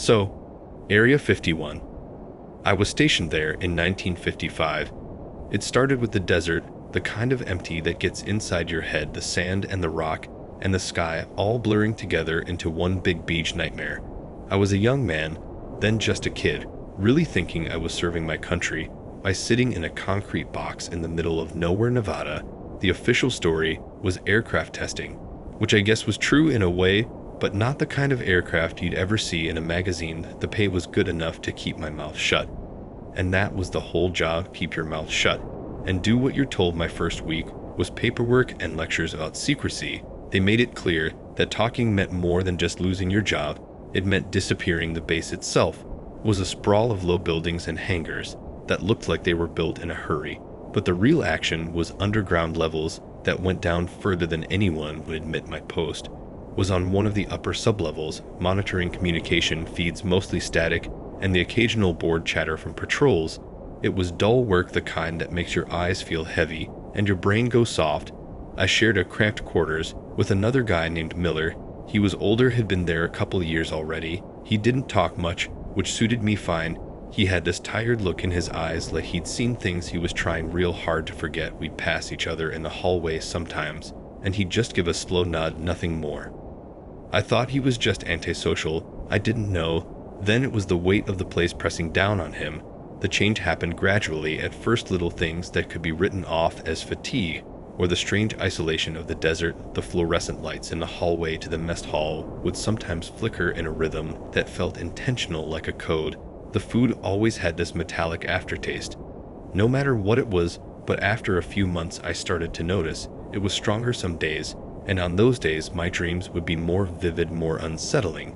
So, Area 51. I was stationed there in 1955. It started with the desert, the kind of empty that gets inside your head, the sand and the rock and the sky all blurring together into one big beach nightmare. I was a young man, then just a kid, really thinking I was serving my country by sitting in a concrete box in the middle of nowhere, Nevada. The official story was aircraft testing, which I guess was true in a way, but not the kind of aircraft you'd ever see in a magazine. The pay was good enough to keep my mouth shut. And that was the whole job, keep your mouth shut and do what you're told. My first week was paperwork and lectures about secrecy. They made it clear that talking meant more than just losing your job. It meant disappearing. The base itself was a sprawl of low buildings and hangars that looked like they were built in a hurry. But the real action was underground levels that went down further than anyone would admit. My post was on one of the upper sublevels, monitoring communication feeds, mostly static, and the occasional board chatter from patrols. It was dull work, the kind that makes your eyes feel heavy and your brain go soft. I shared a cramped quarters with another guy named Miller. He was older, had been there a couple years already. He didn't talk much, which suited me fine. He had this tired look in his eyes, like he'd seen things he was trying real hard to forget. We'd pass each other in the hallway sometimes, and he'd just give a slow nod, nothing more. I thought he was just antisocial. I didn't know. Then it was the weight of the place pressing down on him. The change happened gradually, at first little things that could be written off as fatigue, or the strange isolation of the desert. The fluorescent lights in the hallway to the mess hall would sometimes flicker in a rhythm that felt intentional, like a code. The food always had this metallic aftertaste, no matter what it was, but after a few months I started to notice it was stronger some days, and on those days my dreams would be more vivid, more unsettling.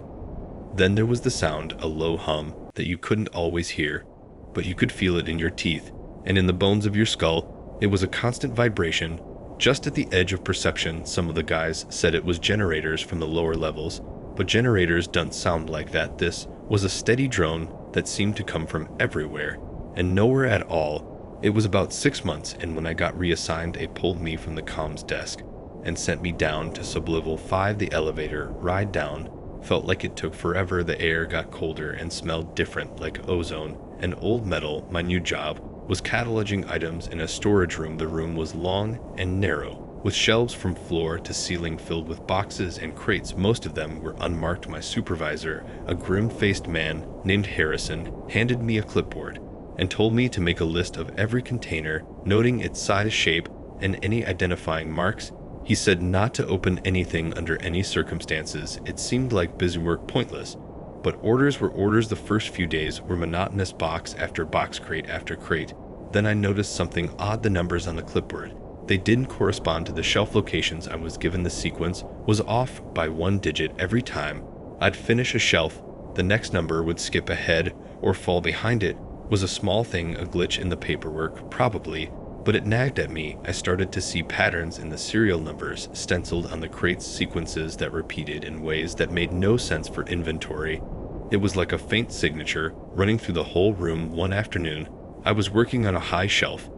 Then there was the sound, a low hum that you couldn't always hear, but you could feel it in your teeth and in the bones of your skull. It was a constant vibration, just at the edge of perception. Some of the guys said it was generators from the lower levels, but generators don't sound like that. This was a steady drone that seemed to come from everywhere and nowhere at all. It was about 6 months, and when I got reassigned, they pulled me from the comms desk and sent me down to sublevel 5. The elevator ride down felt like it took forever. The air got colder and smelled different, like ozone and old metal. My new job was cataloging items in a storage room. The room was long and narrow, with shelves from floor to ceiling filled with boxes and crates. Most of them were unmarked. My supervisor, a grim-faced man named Harrison, handed me a clipboard and told me to make a list of every container, noting its size, shape, and any identifying marks. He said not to open anything under any circumstances. It seemed like busy work, pointless, but orders were orders. The first few days were monotonous, box after box, crate after crate. Then I noticed something odd. The numbers on the clipboard, they didn't correspond to the shelf locations I was given. The sequence was off by 1 digit every time I'd finish a shelf. The next number would skip ahead or fall behind. It was a small thing, a glitch in the paperwork, probably, but it nagged at me. I started to see patterns in the serial numbers stenciled on the crates, sequences that repeated in ways that made no sense for inventory. It was like a faint signature running through the whole room. One afternoon, I was working on a high shelf,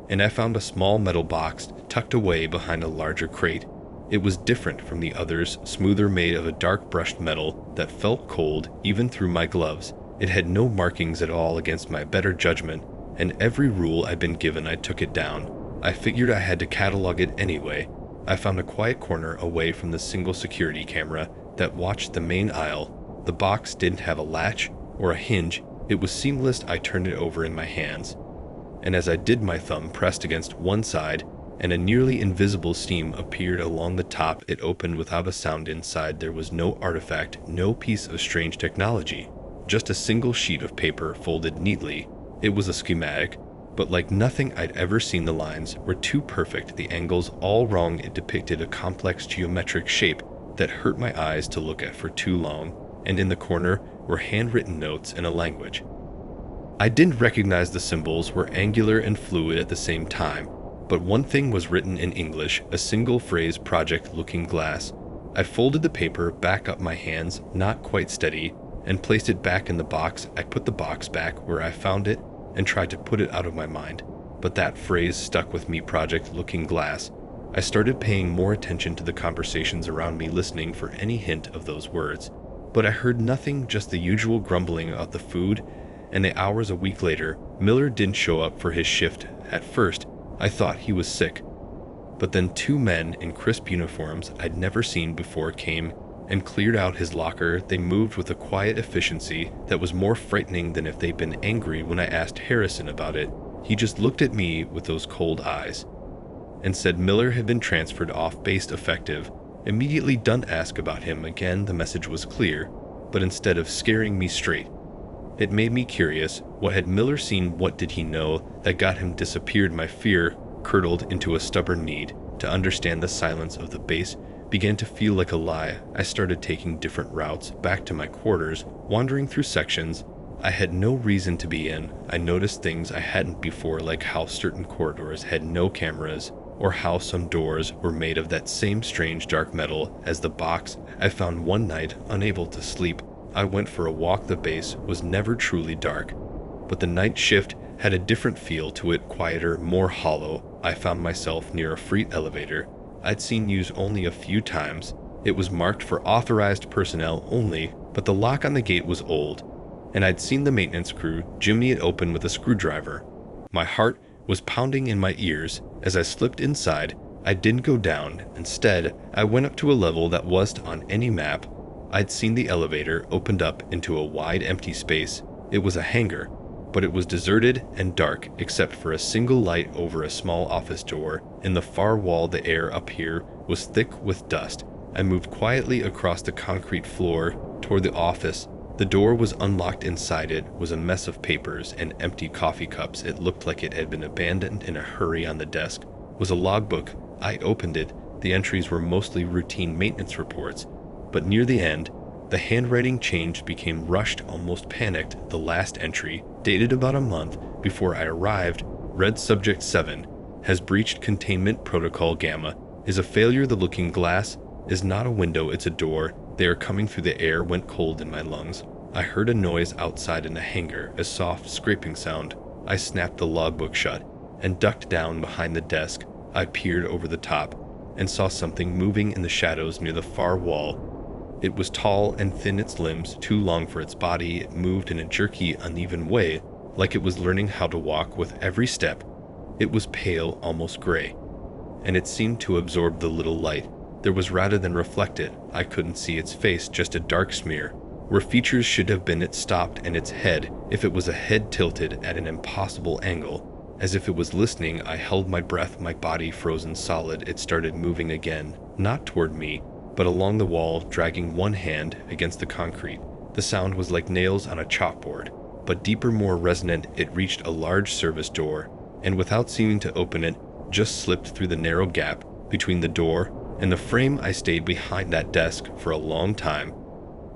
and I found a small metal box tucked away behind a larger crate. It was different from the others, smoother, made of a dark brushed metal that felt cold even through my gloves. It had no markings at all. Against my better judgment and every rule I'd been given, I took it down. I figured I had to catalog it anyway. I found a quiet corner away from the single security camera that watched the main aisle. The box didn't have a latch or a hinge. It was seamless. I turned it over in my hands, and as I did, my thumb pressed against one side and a nearly invisible steam appeared along the top. It opened without a sound. Inside there was no artifact, no piece of strange technology, just a single sheet of paper folded neatly. It was a schematic, but like nothing I'd ever seen. The lines were too perfect, the angles all wrong. It depicted a complex geometric shape that hurt my eyes to look at for too long, and in the corner were handwritten notes in a language I didn't recognize. The symbols were angular and fluid at the same time, but one thing was written in English, a single phrase, Project Looking Glass. I folded the paper back up, my hands not quite steady, and placed it back in the box. I put the box back where I found it and tried to put it out of my mind, but that phrase stuck with me, Project Looking Glass. I started paying more attention to the conversations around me, listening for any hint of those words. but I heard nothing, just the usual grumbling about the food, and the hours a week later, Miller didn't show up for his shift. At first, I thought he was sick. But then two men in crisp uniforms I'd never seen before came and cleared out his locker. They moved with a quiet efficiency that was more frightening than if they'd been angry when I asked Harrison about it. He just looked at me with those cold eyes and said Miller had been transferred off base effective. Immediately done ask about him again. The message was clear, but instead of scaring me straight, it made me curious. What had Miller seen? What did he know that got him disappeared? My fear curdled into a stubborn need to understand. The silence of the base began to feel like a lie. I started taking different routes back to my quarters, wandering through sections I had no reason to be in. I noticed things I hadn't before, like how certain corridors had no cameras, or how some doors were made of that same strange dark metal as the box I found one night. Unable to sleep, I went for a walk. The base was never truly dark, but the night shift had a different feel to it, quieter, more hollow. I found myself near a freight elevator I'd seen used only a few times. It was marked for authorized personnel only, but the lock on the gate was old, and I'd seen the maintenance crew jimmy it open with a screwdriver. My heart was pounding in my ears as I slipped inside. I didn't go down. Instead, I went up to a level that wasn't on any map. I'd seen the elevator opened up into a wide empty space. It was a hangar, but it was deserted and dark except for a single light over a small office door in the far wall. The air up here was thick with dust. I moved quietly across the concrete floor toward the office. The door was unlocked. Inside it was a mess of papers and empty coffee cups. It looked like it had been abandoned in a hurry. On the desk was a logbook. I opened it. The entries were mostly routine maintenance reports, but near the end, the handwriting changed, became rushed, almost panicked. The last entry, dated about a month before I arrived, read Subject 7 has breached containment protocol. Gamma is a failure. The looking glass is not a window, it's a door. They are coming through. The air went cold in my lungs. I heard a noise outside in the hangar, a soft scraping sound. I snapped the logbook shut and ducked down behind the desk. I peered over the top and saw something moving in the shadows near the far wall. It was tall and thin, its limbs too long for its body. It moved in a jerky, uneven way, like it was learning how to walk with every step. It was pale, almost gray, and it seemed to absorb the little light there was rather than reflect it. I couldn't see its face, just a dark smear. Where features should have been, it stopped, and its head, if it was a head, tilted at an impossible angle, as if it was listening. I held my breath, my body frozen solid. It started moving again, not toward me, but along the wall, dragging one hand against the concrete. The sound was like nails on a chalkboard, but deeper, more resonant. It reached a large service door, and without seeming to open it, just slipped through the narrow gap between the door and the frame. I stayed behind that desk for a long time,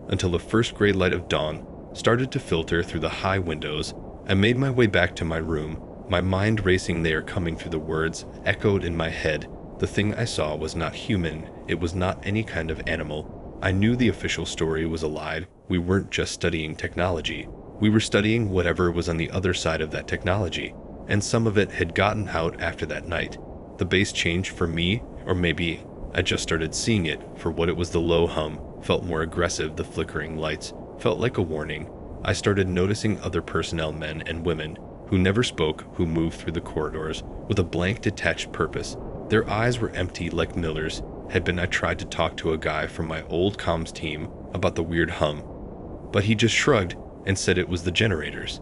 until the first gray light of dawn started to filter through the high windows. I made my way back to my room, my mind racing. They are coming through. The words echoed in my head. The thing I saw was not human. It was not any kind of animal. I knew the official story was a lie. We weren't just studying technology. We were studying whatever was on the other side of that technology, and some of it had gotten out after that night. The base changed for me, or maybe I just started seeing it for what it was. The low hum felt more aggressive. The flickering lights felt like a warning. I started noticing other personnel, men and women, who never spoke, who moved through the corridors with a blank, detached purpose. Their eyes were empty, like Miller's had been. I tried to talk to a guy from my old comms team about the weird hum, but he just shrugged and said it was the generators.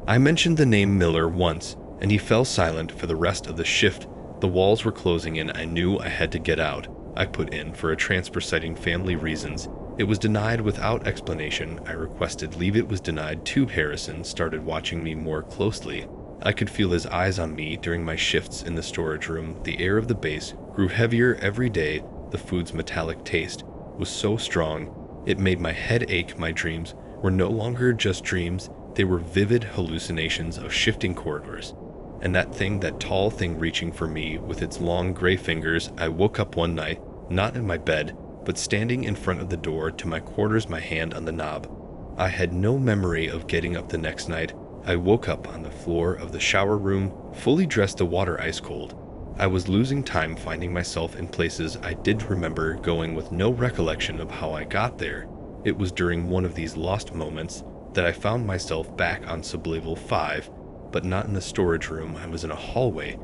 I mentioned the name Miller once, and he fell silent for the rest of the shift. The walls were closing in. I knew I had to get out. I put in for a transfer citing family reasons. It was denied without explanation. I requested leave. It was denied too. Harrison started watching me more closely. I could feel his eyes on me during my shifts in the storage room. The air of the base grew heavier every day. The food's metallic taste was so strong, it made my head ache. My dreams were no longer just dreams. They were vivid hallucinations of shifting corridors, and that thing, that tall thing reaching for me with its long gray fingers. I woke up one night, not in my bed, but standing in front of the door to my quarters, my hand on the knob. I had no memory of getting up the next night. I woke up on the floor of the shower room, fully dressed, the water ice cold. I was losing time, finding myself in places I did remember going with no recollection of how I got there. It was during one of these lost moments that I found myself back on sublevel 5, but not in the storage room. I was in a hallway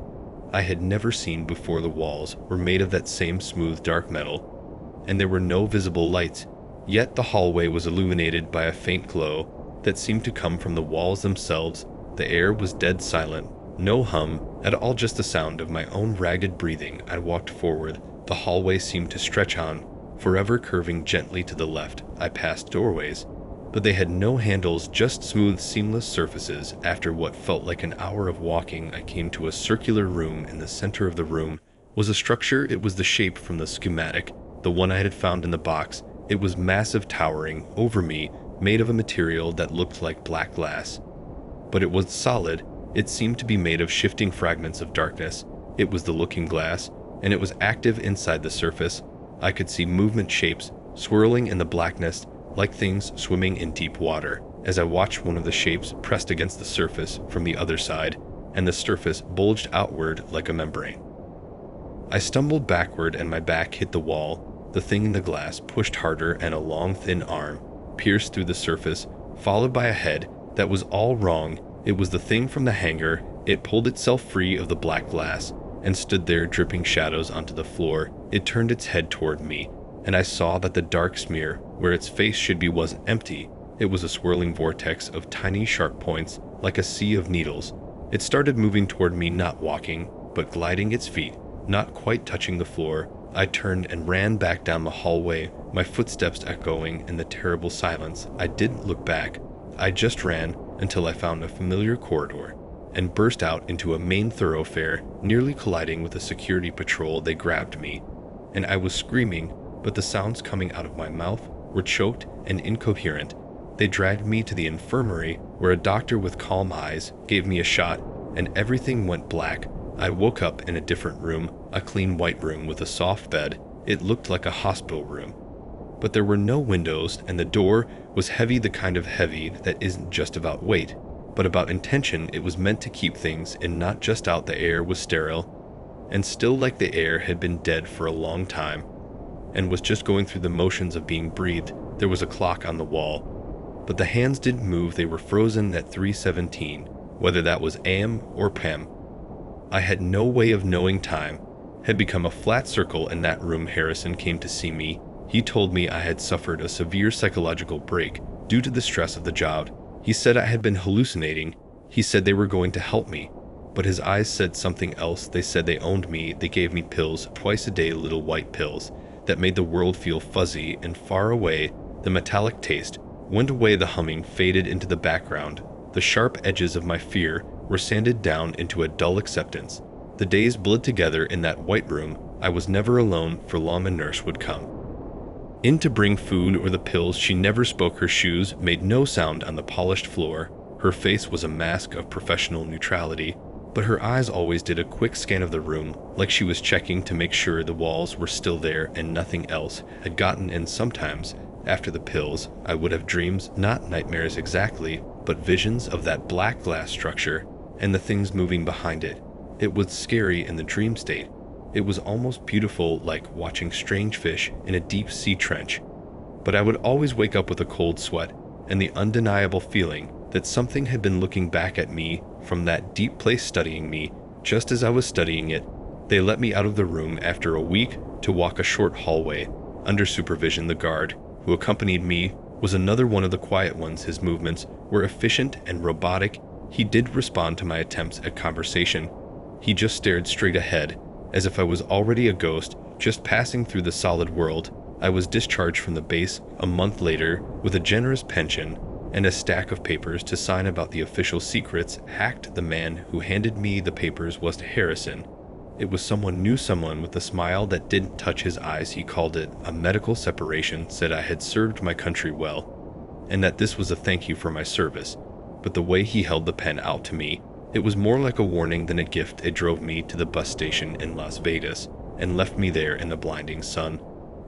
I had never seen before. The walls were made of that same smooth dark metal, and there were no visible lights, yet the hallway was illuminated by a faint glow that seemed to come from the walls themselves. The air was dead silent, no hum at all, just the sound of my own ragged breathing. I walked forward. The hallway seemed to stretch on, forever curving gently to the left. I passed doorways, but they had no handles, just smooth, seamless surfaces. After what felt like an hour of walking, I came to a circular room. In the center of the room was a structure. It was the shape from the schematic, the one I had found in the box. It was massive, towering over me, made of a material that looked like black glass. But it was solid. It seemed to be made of shifting fragments of darkness. It was the looking glass, and it was active inside the surface. I could see movement, shapes swirling in the blackness, like things swimming in deep water. As I watched, one of the shapes pressed against the surface from the other side, and the surface bulged outward like a membrane. I stumbled backward and my back hit the wall. The thing in the glass pushed harder, and a long, thin arm pierced through the surface, followed by a head that was all wrong. It was the thing from the hangar. It pulled itself free of the black glass and stood there, dripping shadows onto the floor. It turned its head toward me, and I saw that the dark smear where its face should be was empty. It was a swirling vortex of tiny sharp points, like a sea of needles. It started moving toward me, not walking, but gliding, its feet not quite touching the floor. I turned and ran back down the hallway, my footsteps echoing in the terrible silence. I didn't look back. I just ran until I found a familiar corridor and burst out into a main thoroughfare, nearly colliding with a security patrol. They grabbed me, and I was screaming, but the sounds coming out of my mouth were choked and incoherent. They dragged me to the infirmary, where a doctor with calm eyes gave me a shot, and everything went black. I woke up in a different room, a clean white room with a soft bed. It looked like a hospital room, but there were no windows, and the door was heavy, the kind of heavy that isn't just about weight, but about intention. It was meant to keep things in, not just out. The air was sterile and still, like the air had been dead for a long time and was just going through the motions of being breathed. There was a clock on the wall, but the hands didn't move. They were frozen at 3:17, whether that was AM or PM. I had no way of knowing. Time had become a flat circle in that room. Harrison came to see me. He told me I had suffered a severe psychological break due to the stress of the job. He said I had been hallucinating. He said they were going to help me, but his eyes said something else. They said they owned me. They gave me pills twice a day, little white pills that made the world feel fuzzy and far away. The metallic taste went away. The humming faded into the background. The sharp edges of my fear were sanded down into a dull acceptance. The days bled together in that white room. I was never alone, for long. A nurse would come in to bring food or the pills. She never spoke. Her shoes made no sound on the polished floor. Her face was a mask of professional neutrality, but her eyes always did a quick scan of the room, like she was checking to make sure the walls were still there and nothing else had gotten in. Sometimes, after the pills, I would have dreams, not nightmares exactly, but visions of that black glass structure and the things moving behind it. It was scary in the dream state. It was almost beautiful, like watching strange fish in a deep sea trench. But I would always wake up with a cold sweat and the undeniable feeling that something had been looking back at me from that deep place, studying me just as I was studying it. They let me out of the room after a week to walk a short hallway under supervision. The guard who accompanied me was another one of the quiet ones. His movements were efficient and robotic. He did respond to my attempts at conversation. He just stared straight ahead, as if I was already a ghost just passing through the solid world. I was discharged from the base a month later with a generous pension and a stack of papers to sign about the official secrets. Hacked. The man who handed me the papers was Harrison. It was someone new, someone with a smile that didn't touch his eyes. He called it a medical separation, said I had served my country well, and that this was a thank you for my service. But the way he held the pen out to me, it was more like a warning than a gift. It drove me to the bus station in Las Vegas and left me there in the blinding sun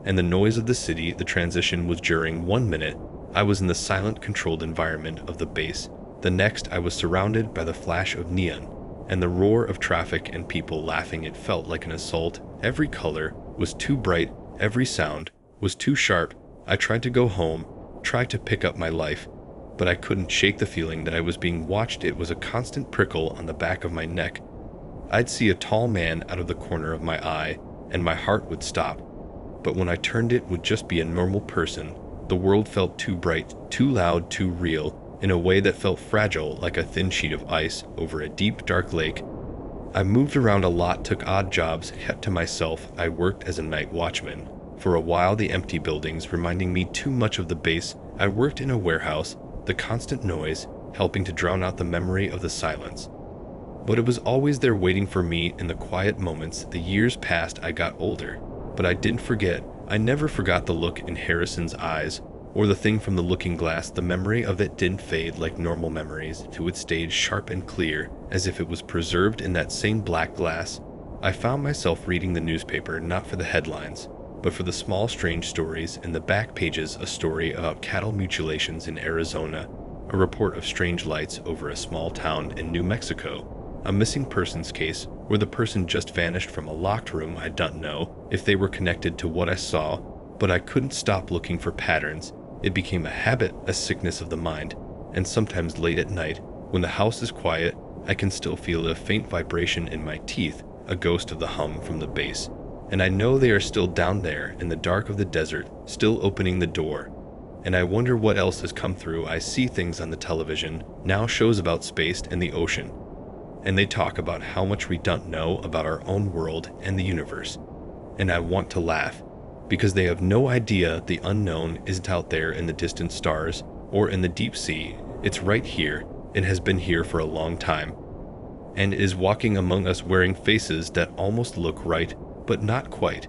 and the noise of the city. The transition was during 1 minute. I was in the silent, controlled environment of the base. The next, I was surrounded by the flash of neon and the roar of traffic and people laughing. It felt like an assault. Every color was too bright. Every sound was too sharp. I tried to go home, tried to pick up my life, but I couldn't shake the feeling that I was being watched. It was a constant prickle on the back of my neck. I'd see a tall man out of the corner of my eye, and my heart would stop. But when I turned, it would just be a normal person. The world felt too bright, too loud, too real, in a way that felt fragile, like a thin sheet of ice over a deep, dark lake. I moved around a lot, took odd jobs, kept to myself. I worked as a night watchman. For a while, the empty buildings reminding me too much of the base. I worked in a warehouse, the constant noise helping to drown out the memory of the silence. But it was always there waiting for me in the quiet moments. The years passed, I got older, but I didn't forget. I never forgot the look in Harrison's eyes, or the thing from the looking glass. The memory of it didn't fade like normal memories. It stayed sharp and clear, as if it was preserved in that same black glass. I found myself reading the newspaper, not for the headlines, but for the small strange stories. In the back pages, a story about cattle mutilations in Arizona, a report of strange lights over a small town in New Mexico, a missing persons case where the person just vanished from a locked room. I don't know if they were connected to what I saw, but I couldn't stop looking for patterns. It became a habit, a sickness of the mind, and sometimes late at night, when the house is quiet, I can still feel a faint vibration in my teeth, a ghost of the hum from the base. And I know they are still down there in the dark of the desert, still opening the door. And I wonder what else has come through. I see things on the television, now shows about space and the ocean. And they talk about how much we don't know about our own world and the universe. And I want to laugh, because they have no idea the unknown isn't out there in the distant stars or in the deep sea. It's right here. It has been here for a long time, and is walking among us, wearing faces that almost look right, but not quite.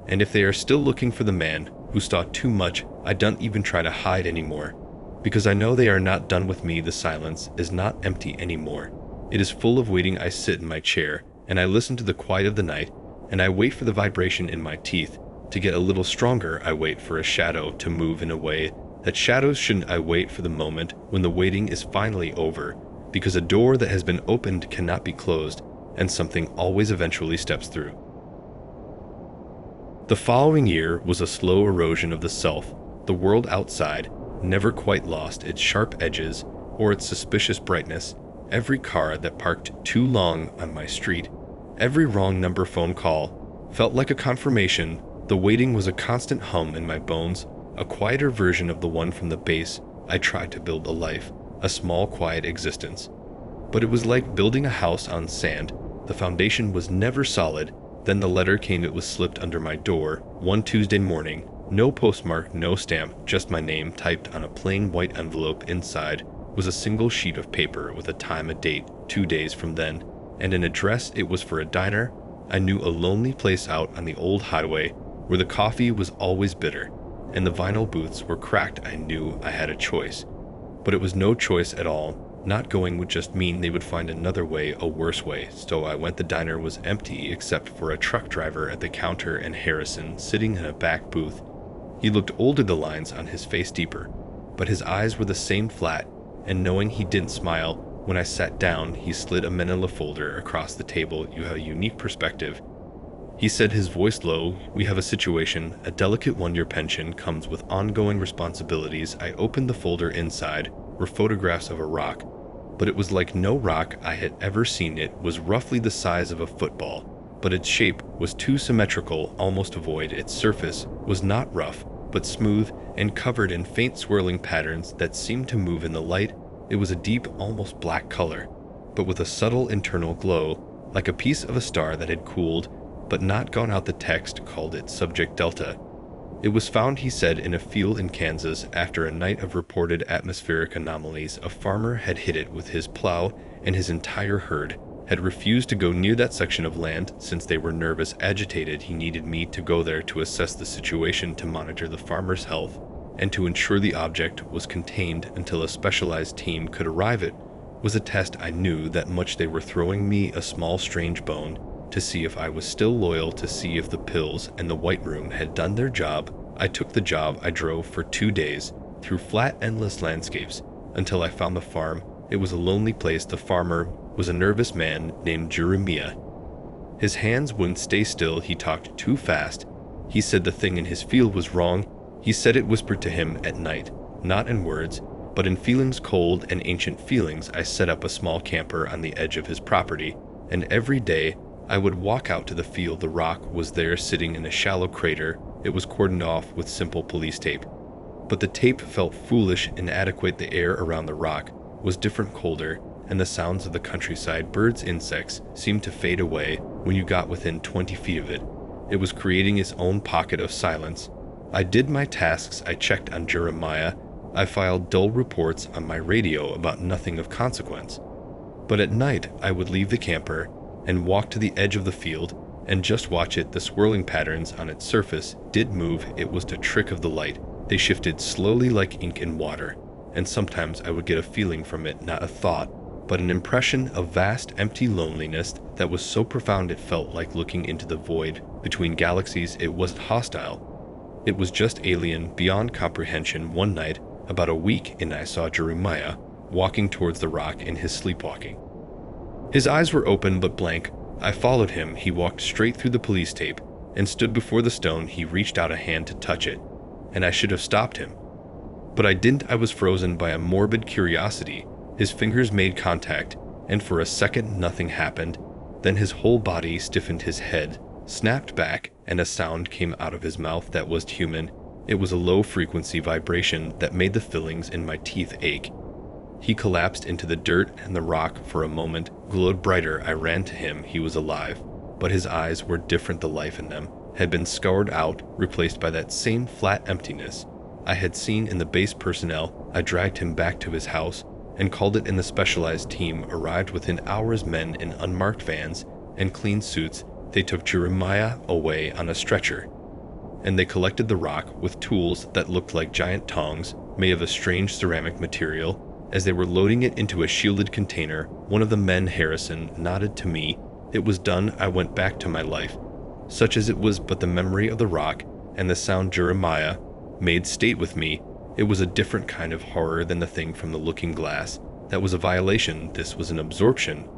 And if they are still looking for the man who saw too much, I don't even try to hide anymore, because I know they are not done with me. The silence is not empty anymore. It is full of waiting. I sit in my chair, and I listen to the quiet of the night, and I wait for the vibration in my teeth to get a little stronger. I wait for a shadow to move in a way that shadows shouldn't. I wait for the moment when the waiting is finally over, because a door that has been opened cannot be closed, and something always eventually steps through. The following year was a slow erosion of the self. The world outside never quite lost its sharp edges or its suspicious brightness. Every car that parked too long on my street, every wrong number phone call, felt like a confirmation. The waiting was a constant hum in my bones, a quieter version of the one from the base. I tried to build a life, a small quiet existence. But it was like building a house on sand. The foundation was never solid. Then the letter came. It was slipped under my door one Tuesday morning. No postmark, no stamp, just my name typed on a plain white envelope. Inside was a single sheet of paper with a time, a date, 2 days from then, and an address. It was for a diner I knew, a lonely place out on the old highway where the coffee was always bitter and the vinyl booths were cracked. I knew I had a choice, but it was no choice at all. Not going would just mean they would find another way, a worse way. So I went. The diner was empty except for a truck driver at the counter and Harrison sitting in a back booth. He looked older, the lines on his face deeper, but his eyes were the same, flat, and knowing he didn't smile. When I sat down, he slid a manila folder across the table. You have a unique perspective, he said, his voice low. We have a situation, a delicate one. Your pension comes with ongoing responsibilities. I opened the folder. Inside were photographs of a rock, but it was like no rock I had ever seen. It was roughly the size of a football, but its shape was too symmetrical, almost void. Its surface was not rough, but smooth and covered in faint swirling patterns that seemed to move in the light. It was a deep, almost black color, but with a subtle internal glow, like a piece of a star that had cooled but not gone out. The text called it Subject Delta. It was found, he said, in a field in Kansas after a night of reported atmospheric anomalies. A farmer had hit it with his plow, and his entire herd had refused to go near that section of land since they were nervous, agitated. He needed me to go there to assess the situation, to monitor the farmer's health, and to ensure the object was contained until a specialized team could arrive. It was a test. I knew that much. They were throwing me a small strange bone to see if I was still loyal, to see if the pills and the white room had done their job. I took the job. I drove for 2 days through flat, endless landscapes until I found the farm. It was a lonely place. The farmer was a nervous man named Jeremiah. His hands wouldn't stay still. He talked too fast. He said the thing in his field was wrong. He said it whispered to him at night. not in words, but in feelings cold and ancient feelings. I set up a small camper on the edge of his property, and every day I would walk out to the field. The rock was there sitting in a shallow crater. It was cordoned off with simple police tape. But the tape felt foolish, inadequate. The air around the rock was different, colder, and the sounds of the countryside, birds, insects, seemed to fade away when you got within 20 feet of it. It was creating its own pocket of silence. I did my tasks. I checked on Jeremiah. I filed dull reports on my radio about nothing of consequence. But at night, I would leave the camper and walk to the edge of the field and just watch it. The swirling patterns on its surface did move. It was the trick of the light. They shifted slowly like ink in water, and sometimes I would get a feeling from it, not a thought, but an impression of vast, empty loneliness that was so profound it felt like looking into the void between galaxies. It wasn't hostile. It was just alien, beyond comprehension. One night, about a week in, I saw Jeremiah walking towards the rock in his sleepwalking. His eyes were open but blank. I followed him. He walked straight through the police tape and stood before the stone. He reached out a hand to touch it, and I should have stopped him. But I didn't. I was frozen by a morbid curiosity. His fingers made contact, and for a second nothing happened. Then his whole body stiffened. His head snapped back, and a sound came out of his mouth that was human. It was a low-frequency vibration that made the fillings in my teeth ache. He collapsed into the dirt, and the rock, for a moment, glowed brighter. I ran to him. He was alive, but his eyes were different. The life in them had been scoured out, replaced by that same flat emptiness I had seen in the base personnel. I dragged him back to his house and called it in. The specialized team arrived within hours, men in unmarked vans and clean suits. They took Jeremiah away on a stretcher, and they collected the rock with tools that looked like giant tongs made of a strange ceramic material. As they were loading it into a shielded container, one of the men, Harrison, nodded to me. It was done. I went back to my life, such as it was, but the memory of the rock and the sound Jeremiah made stayed with me. It was a different kind of horror than the thing from the looking glass. That was a violation. This was an absorption,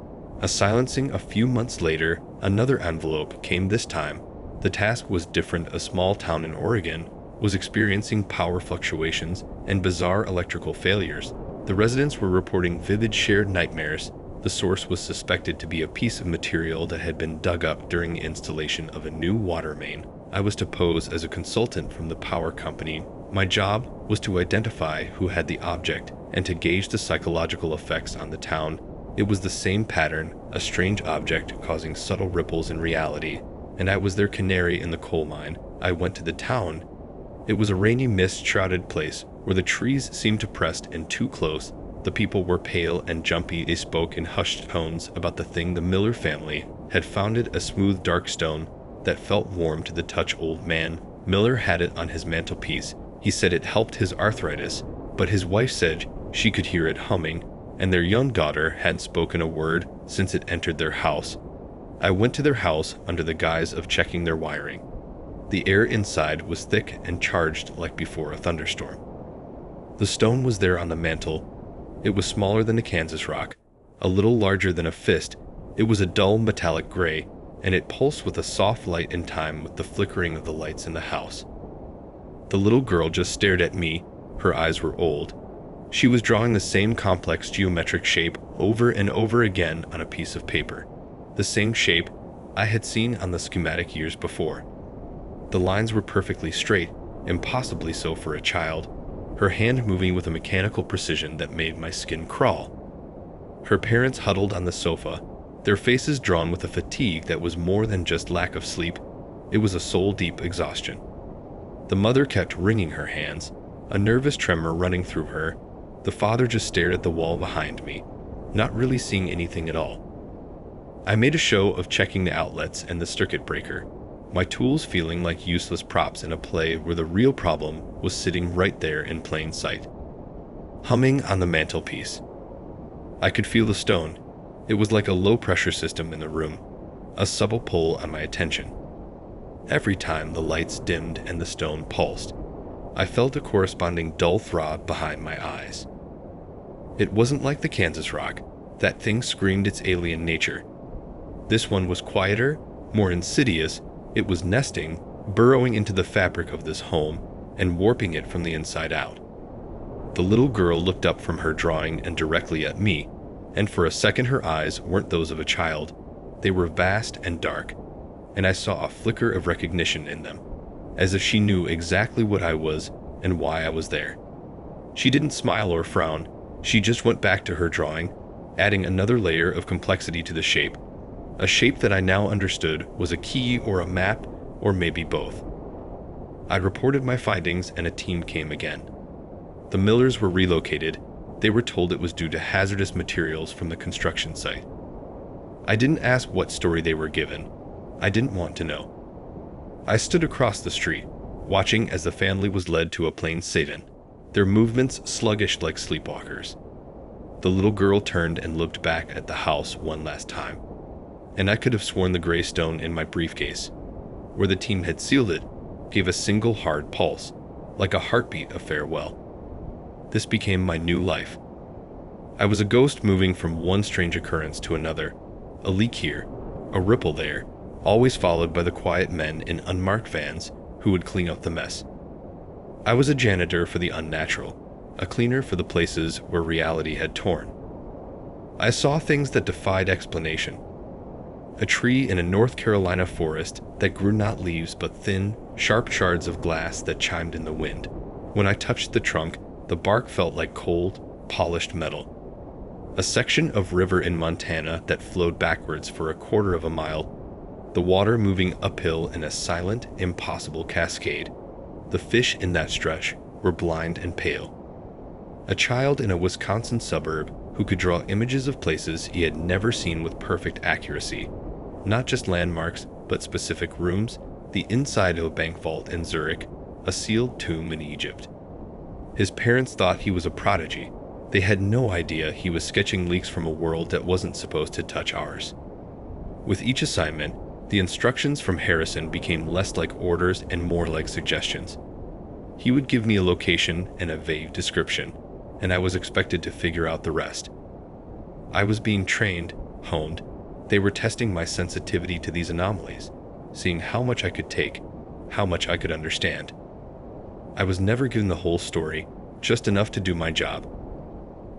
a silencing. A few months later, another envelope came. This time, the task was different. A small town in Oregon was experiencing power fluctuations and bizarre electrical failures. The residents were reporting vivid shared nightmares. The source was suspected to be a piece of material that had been dug up during the installation of a new water main. I was to pose as a consultant from the power company. My job was to identify who had the object and to gauge the psychological effects on the town. It was the same pattern, a strange object causing subtle ripples in reality, and I was their canary in the coal mine. I went to the town. It was a rainy, mist-shrouded place where the trees seemed to press in too close. The people were pale and jumpy. They spoke in hushed tones about the thing. The Miller family had founded a smooth, dark stone that felt warm to the touch. Old man Miller had it on his mantelpiece. He said it helped his arthritis, but his wife said she could hear it humming, and their young daughter hadn't spoken a word since it entered their house. I went to their house under the guise of checking their wiring. The air inside was thick and charged like before a thunderstorm. The stone was there on the mantel. It was smaller than a Kansas rock, a little larger than a fist. It was a dull metallic gray, and it pulsed with a soft light in time with the flickering of the lights in the house. The little girl just stared at me. Her eyes were old. She was drawing the same complex geometric shape over and over again on a piece of paper, the same shape I had seen on the schematic years before. The lines were perfectly straight, impossibly so for a child, her hand moving with a mechanical precision that made my skin crawl. Her parents huddled on the sofa, their faces drawn with a fatigue that was more than just lack of sleep. It was a soul-deep exhaustion. The mother kept wringing her hands, a nervous tremor running through her. The father just stared at the wall behind me, not really seeing anything at all. I made a show of checking the outlets and the circuit breaker, my tools feeling like useless props in a play where the real problem was sitting right there in plain sight, humming on the mantelpiece. I could feel the stone. It was like a low-pressure system in the room, a subtle pull on my attention. Every time the lights dimmed and the stone pulsed, I felt a corresponding dull throb behind my eyes. It wasn't like the Kansas rock. That thing screamed its alien nature. This one was quieter, more insidious. It was nesting, burrowing into the fabric of this home, and warping it from the inside out. The little girl looked up from her drawing and directly at me, and for a second her eyes weren't those of a child. They were vast and dark, and I saw a flicker of recognition in them, as if she knew exactly what I was and why I was there. She didn't smile or frown, she just went back to her drawing, adding another layer of complexity to the shape, a shape that I now understood was a key or a map, or maybe both. I reported my findings and a team came again. The Millers were relocated. They were told it was due to hazardous materials from the construction site. I didn't ask what story they were given. I didn't want to know. I stood across the street, watching as the family was led to a plain Satan, their movements sluggish like sleepwalkers. The little girl turned and looked back at the house one last time, and I could have sworn the gray stone in my briefcase, where the team had sealed it, gave a single hard pulse, like a heartbeat of farewell. This became my new life. I was a ghost moving from one strange occurrence to another, a leak here, a ripple there, always followed by the quiet men in unmarked vans who would clean up the mess. I was a janitor for the unnatural, a cleaner for the places where reality had torn. I saw things that defied explanation. A tree in a North Carolina forest that grew not leaves but thin, sharp shards of glass that chimed in the wind. When I touched the trunk, the bark felt like cold, polished metal. A section of river in Montana that flowed backwards for a quarter of a mile, the water moving uphill in a silent, impossible cascade. The fish in that stretch were blind and pale. A child in a Wisconsin suburb who could draw images of places he had never seen with perfect accuracy, not just landmarks, but specific rooms, the inside of a bank vault in Zurich, a sealed tomb in Egypt. His parents thought he was a prodigy. They had no idea he was sketching leaks from a world that wasn't supposed to touch ours. With each assignment, the instructions from Harrison became less like orders and more like suggestions. He would give me a location and a vague description, and I was expected to figure out the rest. I was being trained, honed. They were testing my sensitivity to these anomalies, seeing how much I could take, how much I could understand. I was never given the whole story, just enough to do my job.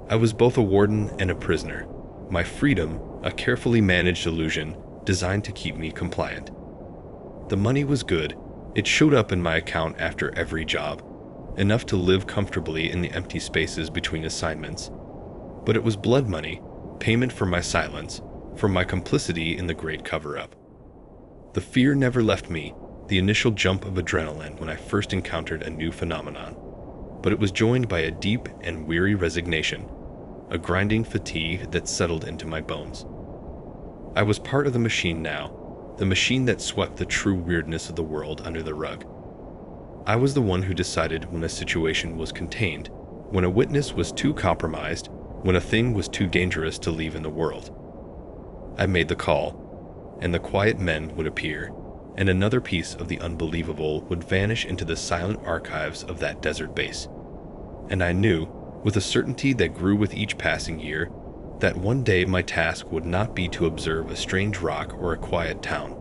I was both a warden and a prisoner. My freedom, a carefully managed illusion designed to keep me compliant. The money was good. It showed up in my account after every job, enough to live comfortably in the empty spaces between assignments. But it was blood money, payment for my silence, for my complicity in the great cover-up. The fear never left me, the initial jump of adrenaline when I first encountered a new phenomenon, but it was joined by a deep and weary resignation, a grinding fatigue that settled into my bones. I was part of the machine now, the machine that swept the true weirdness of the world under the rug. I was the one who decided when a situation was contained, when a witness was too compromised, when a thing was too dangerous to leave in the world. I made the call, and the quiet men would appear, and another piece of the unbelievable would vanish into the silent archives of that desert base. And I knew, with a certainty that grew with each passing year, that one day my task would not be to observe a strange rock or a quiet town.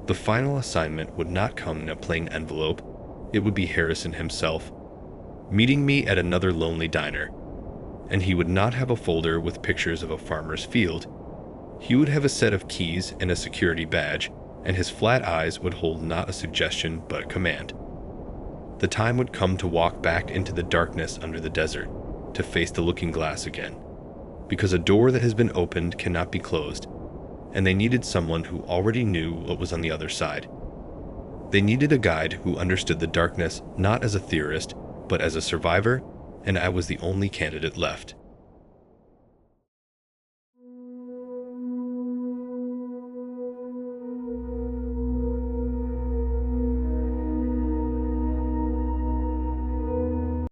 The final assignment would not come in a plain envelope. It would be Harrison himself, meeting me at another lonely diner. And he would not have a folder with pictures of a farmer's field. He would have a set of keys and a security badge, and his flat eyes would hold not a suggestion but a command. The time would come to walk back into the darkness under the desert, to face the looking glass again, because a door that has been opened cannot be closed, and they needed someone who already knew what was on the other side. They needed a guide who understood the darkness not as a theorist, but as a survivor, and I was the only candidate left.